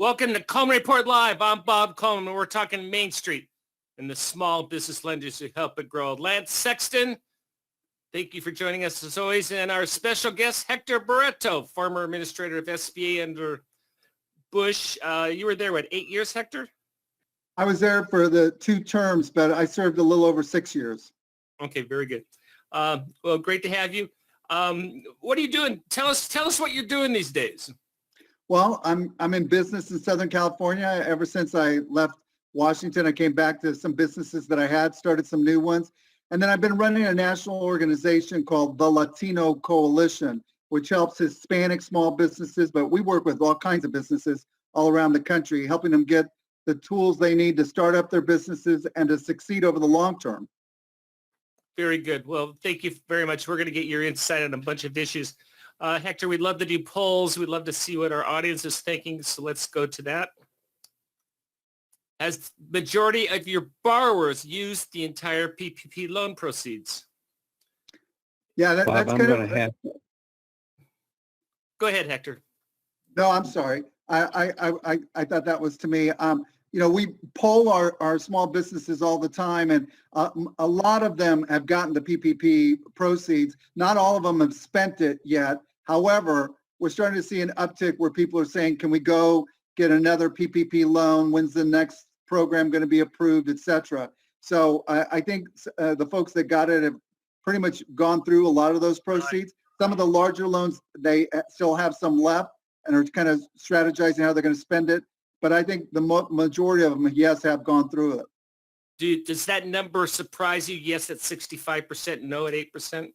Welcome to Coleman Report Live. I'm Bob Coleman, and we're talking Main Street and the small business lenders who help it grow. Lance Sexton, thank you for joining us as always. And our special guest, Hector Barreto, former administrator of SBA under Bush. You were there, 8 years, Hector? I was there for the 2 terms, but I served a little over 6 years. Okay, very good. Well, great to have you. What are you doing? Tell us what you're doing these days. Well, I'm in business in Southern California. Ever since I left Washington, I came back to some businesses that I had, started some new ones. And then I've been running a national organization called the Latino Coalition, which helps Hispanic small businesses, but we work with all kinds of businesses all around the country, helping them get the tools they need to start up their businesses and to succeed over the long term. Very good. Well, thank you very much. We're going to get your insight on a bunch of issues. Hector, we'd love to do polls. We'd love to see what our audience is thinking. So let's go to that. Has majority of your borrowers used the entire PPP loan proceeds? Yeah, Bob, that's I'm kind going of. to have. Go ahead, Hector. No, I'm sorry. I thought that was to me. We poll our small businesses all the time, and a lot of them have gotten the PPP proceeds. Not all of them have spent it yet. However, we're starting to see an uptick where people are saying, can we go get another PPP loan? When's the next program going to be approved, et cetera? So I think the folks that got it have pretty much gone through a lot of those proceeds. Some of the larger loans, they still have some left and are kind of strategizing how they're going to spend it. But I think the majority of them, yes, have gone through it. Does that number surprise you? Yes, at 65%, no at 8%?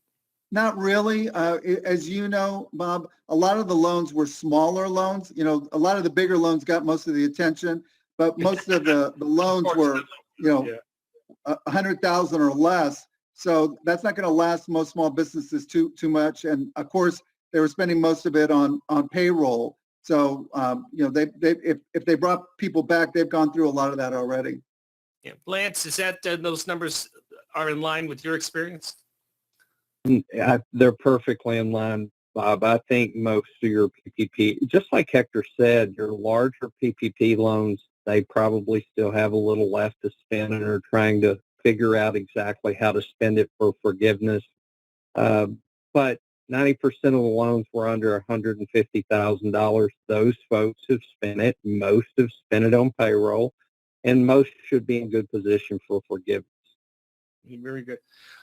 Not really. As you know, Bob, a lot of the loans were smaller loans. A lot of the bigger loans got most of the attention, but most of the loans were, 100,000 or less. So that's not going to last most small businesses too much. And of course, they were spending most of it on payroll. So, if they brought people back, they've gone through a lot of that already. Yeah. Lance, is that those numbers are in line with your experience? They're perfectly in line, Bob. I think most of your PPP, just like Hector said, your larger PPP loans, they probably still have a little left to spend and are trying to figure out exactly how to spend it for forgiveness. But 90% of the loans were under $150,000. Those folks have spent it. Most have spent it on payroll, and most should be in good position for forgiveness. Very good.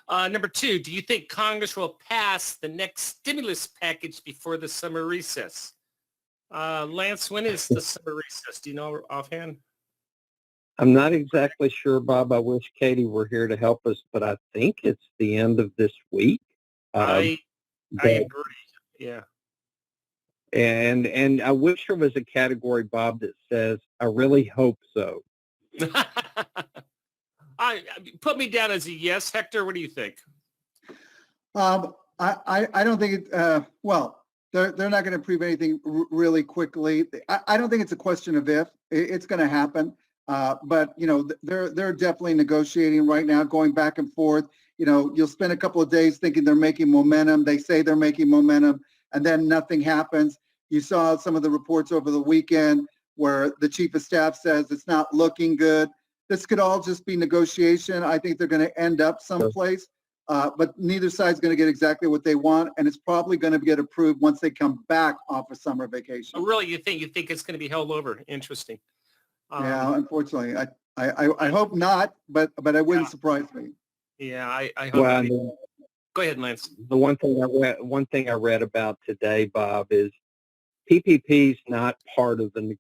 Number 2, do you think Congress will pass the next stimulus package before the summer recess? Lance, when is the summer recess? Do you know offhand? I'm not exactly sure, Bob. I wish Katie were here to help us, but I think it's the end of this week. I agree. Yeah. And I wish there was a category, Bob, that says, I really hope so. Put me down as a yes. Hector, what do you think? I don't think it, well, they're not going to approve anything really quickly. I don't think it's a question of if. It's going to happen. But, they're definitely negotiating right now, going back and forth. You'll spend a couple of days thinking they're making momentum. They say they're making momentum, and then nothing happens. You saw some of the reports over the weekend where the chief of staff says it's not looking good. This could all just be negotiation. I think they're going to end up someplace, but neither side's going to get exactly what they want, and it's probably going to get approved once they come back off of summer vacation. Oh, really? You think it's going to be held over? Interesting. Yeah, unfortunately, I hope not, but it wouldn't surprise me. Yeah, I hope. Well, go ahead, Lance. The one thing I read about today, Bob, is PPP's not part of the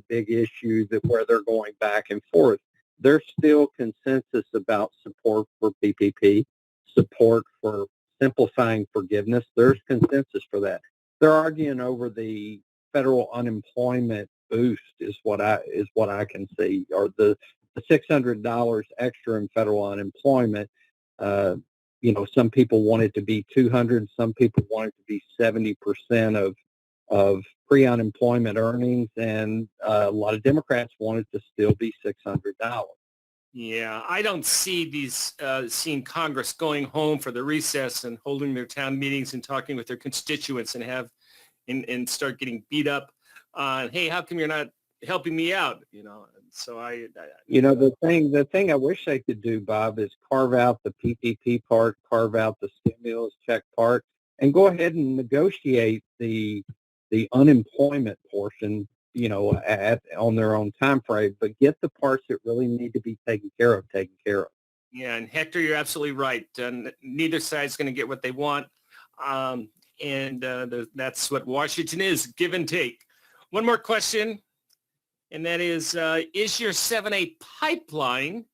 big issue where they're going back and forth. There's still consensus about support for PPP, support for simplifying forgiveness. There's consensus for that. They're arguing over the federal unemployment boost is what I can see, or the $600 extra in federal unemployment. Some people want it to be 200, some people want it to be 70% of pre-unemployment earnings, and a lot of Democrats want it to still be $600. Yeah, I don't see seeing Congress going home for the recess and holding their town meetings and talking with their constituents and start getting beat up on, hey, how come you're not helping me out? So The thing I wish they could do, Bob, is carve out the PPP part, carve out the stimulus check part, and go ahead and negotiate the unemployment portion, on their own time frame, but get the parts that really need to be taken care of. Yeah, and Hector, you're absolutely right. Neither side's going to get what they want. That's what Washington is, give and take. One more question, and that is your 7A pipeline,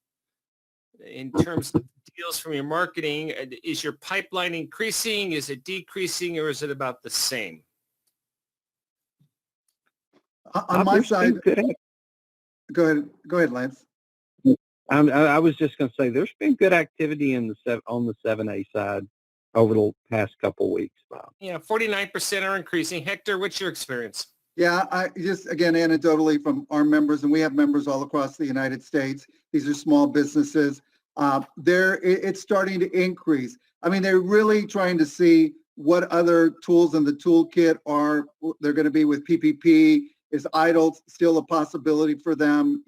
in terms of deals from your marketing, is your pipeline increasing? Is it decreasing, or is it about the same? On my side, go ahead, Lance. I was just going to say there's been good activity on the 7A side over the past couple of weeks, Bob. Yeah, 49% are increasing. Hector, what's your experience? Yeah, I just, again, anecdotally from our members, and we have members all across the United States. These are small businesses. It's starting to increase. I mean, they're really trying to see what other tools in the toolkit they're going to be with PPP. Is idle still a possibility for them?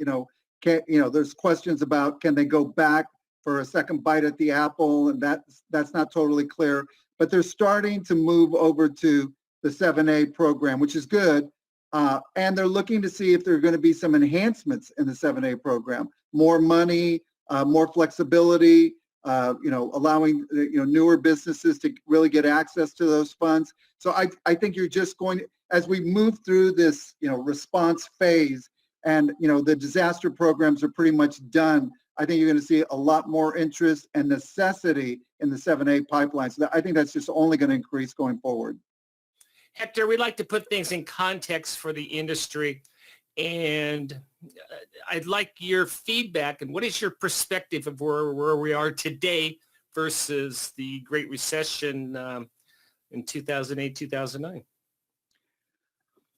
There's questions about, can they go back for a second bite at the apple? And that's not totally clear, but they're starting to move over to the 7A program, which is good. And they're looking to see if there are going to be some enhancements in the 7A program, more money, more flexibility, allowing newer businesses to really get access to those funds. So I think you're just going to, as we move through this, response phase, and the disaster programs are pretty much done, I think you're going to see a lot more interest and necessity in the 7A pipeline. So I think that's just only going to increase going forward. Hector, we'd like to put things in context for the industry, and I'd like your feedback. And what is your perspective of where we are today versus the Great Recession in 2008, 2009?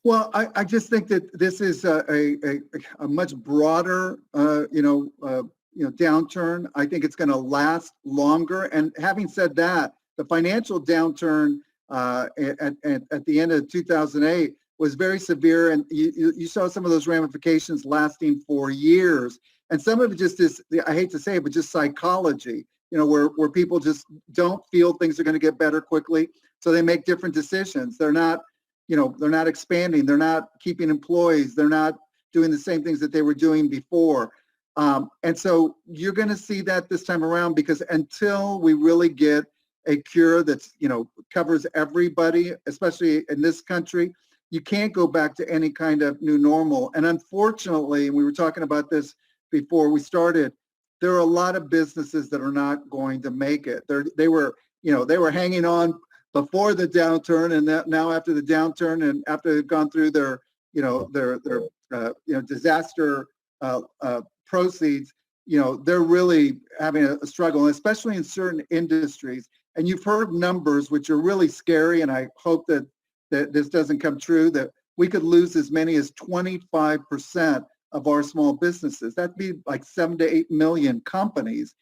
Well, I just think that this is a much broader, downturn. I think it's going to last longer. And having said that, the financial downturn at the end of 2008 was very severe, and you saw some of those ramifications lasting for years. And some of it just is, I hate to say it, but just psychology. Where people just don't feel things are going to get better quickly, so they make different decisions. They're not expanding. They're not keeping employees. They're not doing the same things that they were doing before. And so you're going to see that this time around, because until we really get a cure that's, covers everybody, especially in this country, you can't go back to any kind of new normal. And unfortunately, and we were talking about this before we started, there are a lot of businesses that are not going to make it. They were hanging on before the downturn, and now after the downturn, and after they've gone through their disaster proceeds, they're really having a struggle, especially in certain industries. And you've heard numbers which are really scary, and I hope that this doesn't come true, that we could lose as many as 25% of our small businesses. That'd be like 7 to 8 million companies.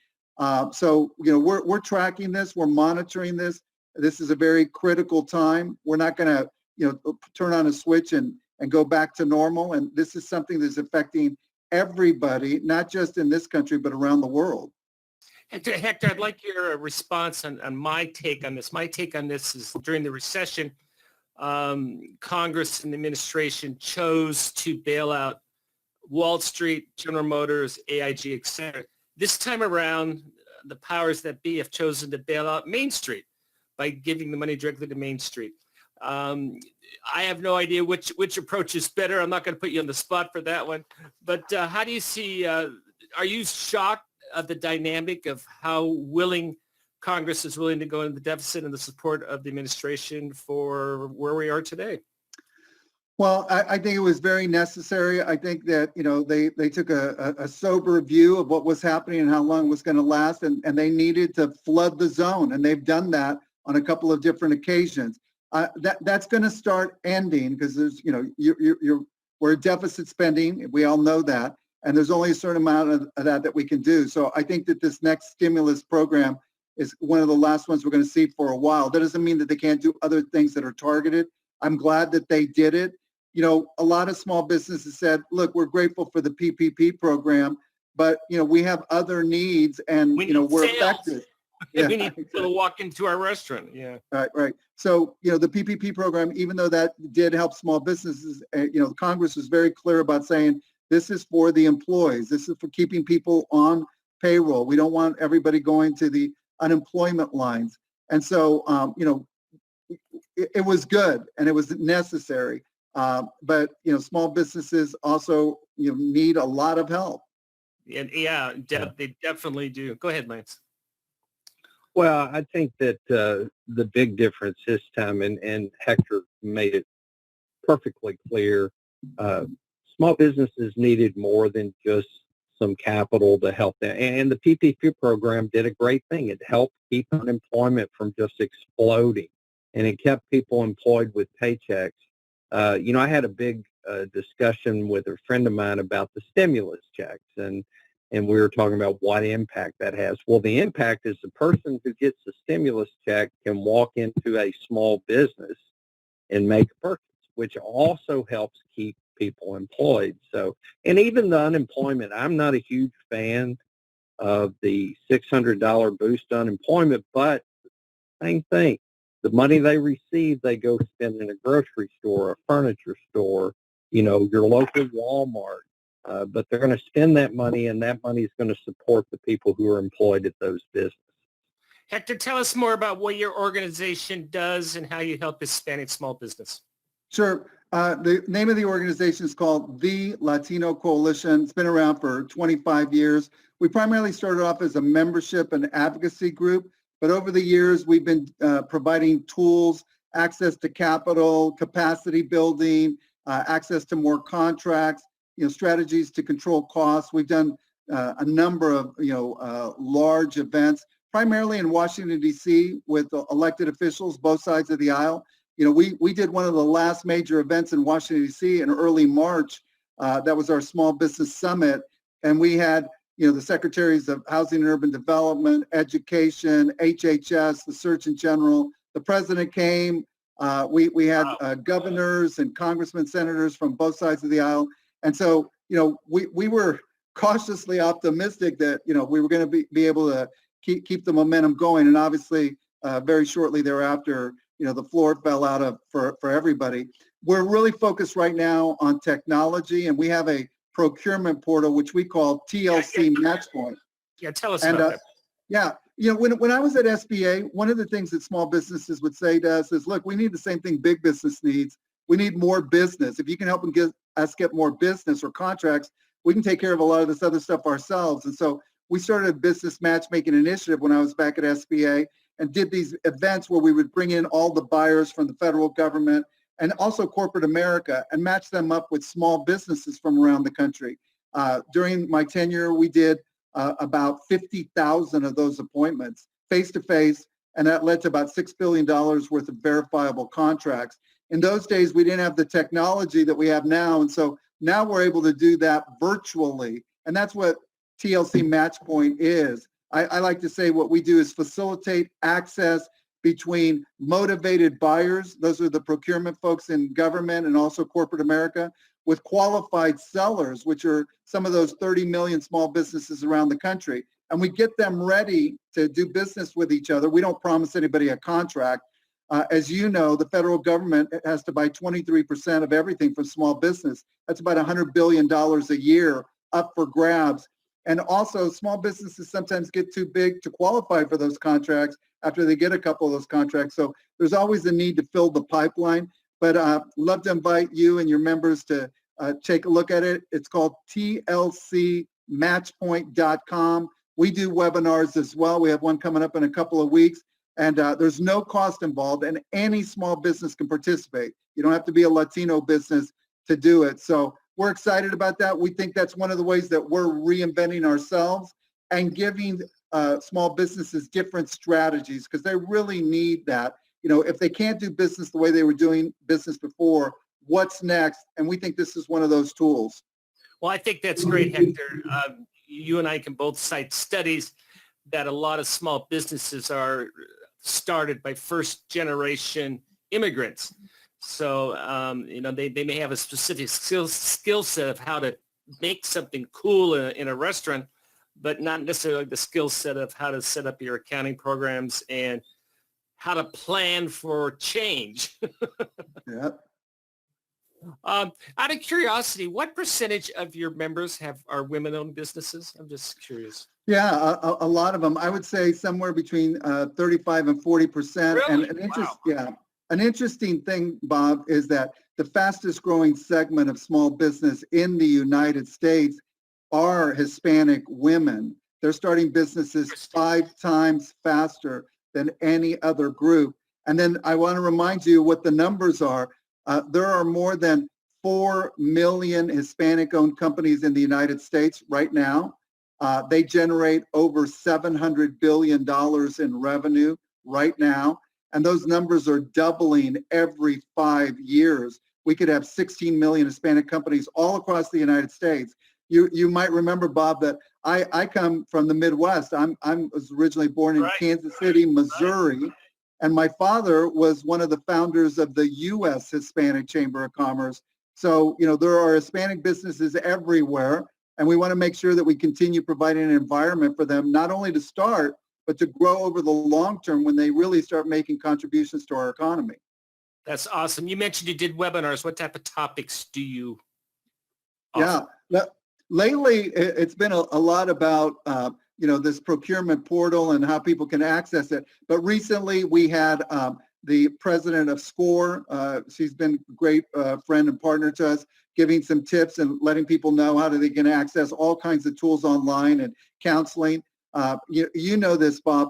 So we're tracking this, we're monitoring this. This is a very critical time. We're not going to, turn on a switch and go back to normal. And this is something that's affecting everybody, not just in this country, but around the world. Hector, I'd like your response on my take on this. My take on this is, during the recession, Congress and the administration chose to bail out Wall Street, General Motors, AIG, et cetera. This time around, the powers that be have chosen to bail out Main Street by giving the money directly to Main Street. I have no idea which approach is better. I'm not going to put you on the spot for that one. But how do you see, are you shocked at the dynamic of how willing Congress is willing to go into the deficit and the support of the administration for where we are today? Well, I think it was very necessary. I think that, they took a sober view of what was happening and how long it was going to last, and they needed to flood the zone, and they've done that on a couple of different occasions. That's going to start ending, because there's, we're deficit spending. We all know that, and there's only a certain amount of that we can do. So I think that this next stimulus program is one of the last ones we're going to see for a while. That doesn't mean that they can't do other things that are targeted. I'm glad that they did it. a lot of small businesses said, look, we're grateful for the PPP program, but, we have other needs and, We need we're sales. affected. We need people to walk into our restaurant. Yeah. Right. So, the PPP program, even though that did help small businesses, Congress was very clear about saying this is for the employees. This is for keeping people on payroll. We don't want everybody going to the unemployment lines. And so, it was good and it was necessary. But, small businesses also, need a lot of help. And they definitely do. Go ahead, Lance. Well, I think that the big difference this time, and Hector made it perfectly clear, small businesses needed more than just some capital to help them. And the PPP program did a great thing. It helped keep unemployment from just exploding, and it kept people employed with paychecks. I had a big discussion with a friend of mine about the stimulus checks, and we were talking about what impact that has. Well, the impact is the person who gets the stimulus check can walk into a small business and make a purchase, which also helps keep people employed. So, and even the unemployment, I'm not a huge fan of the $600 boost to unemployment, but same thing. The money they receive, they go spend in a grocery store, a furniture store, your local Walmart. But they're going to spend that money, and that money is going to support the people who are employed at those businesses. Hector, tell us more about what your organization does and how you help Hispanic small business. Sure. The name of the organization is called the Latino Coalition. It's been around for 25 years. We primarily started off as a membership and advocacy group, but over the years, we've been providing tools, access to capital, capacity building, access to more contracts, strategies to control costs. We've done a number of, large events, primarily in Washington, D.C. with elected officials, both sides of the aisle. We did one of the last major events in Washington, D.C. in early March. That was our Small Business Summit. And we had, the Secretaries of Housing and Urban Development, Education, HHS, the Surgeon General. The President came. We had governors and congressmen, senators from both sides of the aisle. And so, we were cautiously optimistic that, we were going to be able to keep the momentum going. And obviously, very shortly thereafter, the floor fell out for everybody. We're really focused right now on technology, and we have a procurement portal, which we call TLC Matchpoint. Yeah, tell us about that. Yeah. When I was at SBA, one of the things that small businesses would say to us is, look, we need the same thing big business needs. We need more business. If you can help them get more business or contracts, we can take care of a lot of this other stuff ourselves. And so we started a business matchmaking initiative when I was back at SBA and did these events where we would bring in all the buyers from the federal government and also corporate America and match them up with small businesses from around the country. During my tenure, we did about 50,000 of those appointments face-to-face, and that led to about $6 billion worth of verifiable contracts. In those days, we didn't have the technology that we have now, and so now we're able to do that virtually, and that's what TLC Matchpoint is. I like to say what we do is facilitate access between motivated buyers, those are the procurement folks in government and also corporate America, with qualified sellers, which are some of those 30 million small businesses around the country. And we get them ready to do business with each other. We don't promise anybody a contract. As you know, the federal government has to buy 23% of everything from small business. That's about $100 billion a year up for grabs. And also, small businesses sometimes get too big to qualify for those contracts after they get a couple of those contracts. So there's always a need to fill the pipeline. But love to invite you and your members to take a look at it. It's called tlcmatchpoint.com. We do webinars as well. We have one coming up in a couple of weeks. And there's no cost involved, and any small business can participate. You don't have to be a Latino business to do it. So we're excited about that. We think that's one of the ways that we're reinventing ourselves and giving small businesses different strategies, because they really need that. If they can't do business the way they were doing business before, what's next? And we think this is one of those tools. Well, I think that's great, Hector. You and I can both cite studies that a lot of small businesses are started by first-generation immigrants. So, they may have a specific skill set of how to make something cool in a restaurant, but not necessarily the skill set of how to set up your accounting programs and how to plan for change. Yeah. Out of curiosity, what percentage of your members are women-owned businesses? I'm just curious. Yeah, a lot of them. I would say somewhere between 35 and 40%. And Really? Wow. an interesting thing, Bob, is that the fastest growing segment of small business in the United States are Hispanic women. They're starting businesses 5 times faster than any other group. And then I want to remind you what the numbers are. There are more than 4 million Hispanic-owned companies in the United States right now. They generate over $700 billion in revenue right now. And those numbers are doubling every 5 years. We could have 16 million Hispanic companies all across the United States. You might remember, Bob, that I come from the Midwest. I was originally born in Kansas City, Missouri. And my father was one of the founders of the U.S. Hispanic Chamber of Commerce. So, there are Hispanic businesses everywhere. And we want to make sure that we continue providing an environment for them, not only to start, but to grow over the long term when they really start making contributions to our economy. That's awesome. You mentioned you did webinars. What type of topics do you offer? Yeah. Lately, it's been a lot about, this procurement portal and how people can access it. But recently we had the president of SCORE. She's been a great friend and partner to us, giving some tips and letting people know how they can access all kinds of tools online and counseling. You know this, Bob.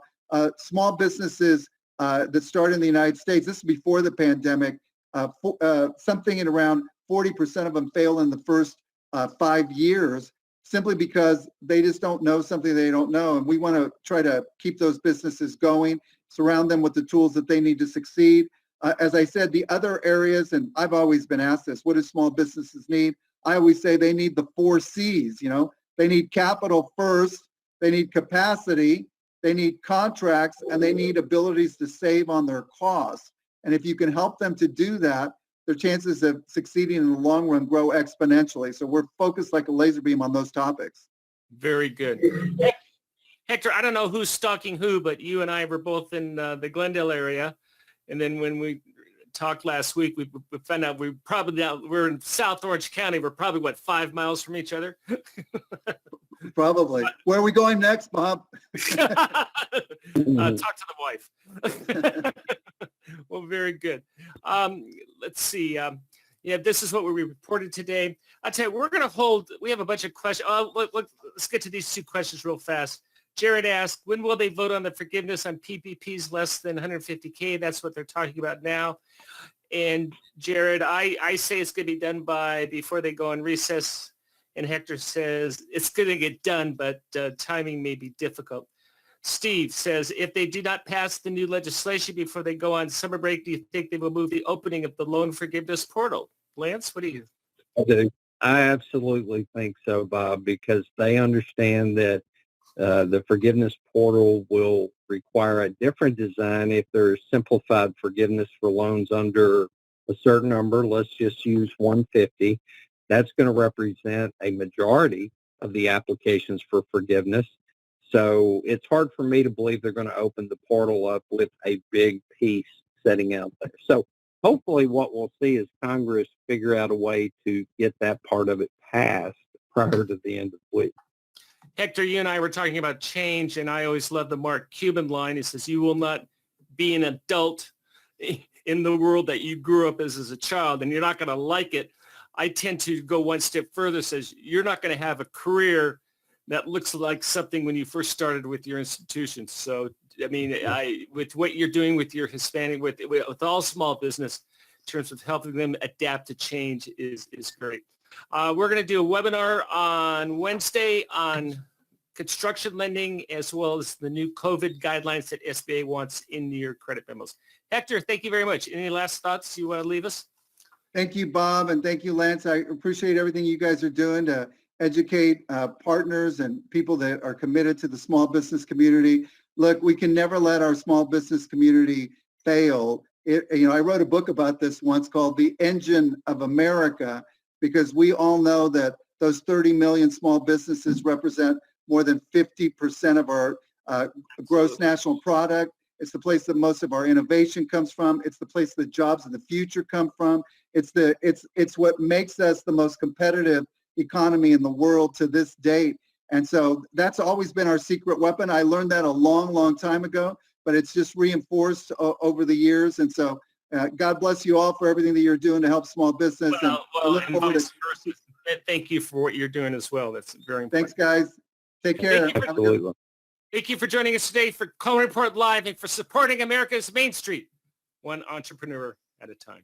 Small businesses that start in the United States, this is before the pandemic, something in around 40% of them fail in the first 5 years simply because they just don't know something they don't know. And we want to try to keep those businesses going, surround them with the tools that they need to succeed. As I said, the other areas, and I've always been asked this, what do small businesses need? I always say they need the 4 C's. They need capital first, they need capacity, they need contracts, and they need abilities to save on their costs. And if you can help them to do that, their chances of succeeding in the long run grow exponentially. So we're focused like a laser beam on those topics. Very good. Hector, I don't know who's stalking who, but you and I were both in the Glendale area. And then when we talked last week, we found out we're in South Orange County. We're probably, 5 miles from each other? Probably. Where are we going next, Bob? Talk to the wife. Well, very good. Let's see. This is what we reported today. I'll tell you, we have a bunch of questions. Let's get to these 2 questions real fast. Jared asked, when will they vote on the forgiveness on PPPs less than 150K? That's what they're talking about now. And Jared, I say it's going to be done before they go on recess. And Hector says it's going to get done, but timing may be difficult. Steve says, if they do not pass the new legislation before they go on summer break, do you think they will move the opening of the loan forgiveness portal? Lance, what do you? I do. I absolutely think so, Bob, because they understand that the forgiveness portal will require a different design if there's simplified forgiveness for loans under a certain number. Let's just use 150. That's going to represent a majority of the applications for forgiveness. So it's hard for me to believe they're going to open the portal up with a big piece setting out there. So hopefully what we'll see is Congress figure out a way to get that part of it passed prior to the end of the week. Hector, you and I were talking about change, and I always love the Mark Cuban line. He says, you will not be an adult in the world that you grew up as a child, and you're not going to like it. I tend to go one step further, says you're not going to have a career that looks like something when you first started with your institution. So, I mean, with what you're doing with your Hispanic, with all small business, in terms of helping them adapt to change is great. We're going to do a webinar on Wednesday on construction lending, as well as the new COVID guidelines that SBA wants in your credit memos. Hector, thank you very much. Any last thoughts you want to leave us? Thank you, Bob, and thank you, Lance. I appreciate everything you guys are doing to educate partners and people that are committed to the small business community. Look, we can never let our small business community fail I wrote a book about this once called The Engine of America, because we all know that those 30 million small businesses represent more than 50% of our gross national product. It's the place that most of our innovation comes from. It's the place that jobs of the future come from. It's what makes us the most competitive economy in the world to this date. And so that's always been our secret weapon. I learned that a long, long time ago, but it's just reinforced over the years. And so God bless you all for everything that you're doing to help small business. Well, I look and forward vice to, versa. Thank you for what you're doing as well. That's very important. thanks, guys. Take care. Thank you for- Absolutely. Thank you for joining us today for Coleman Report Live and for supporting America's Main Street, one entrepreneur at a time.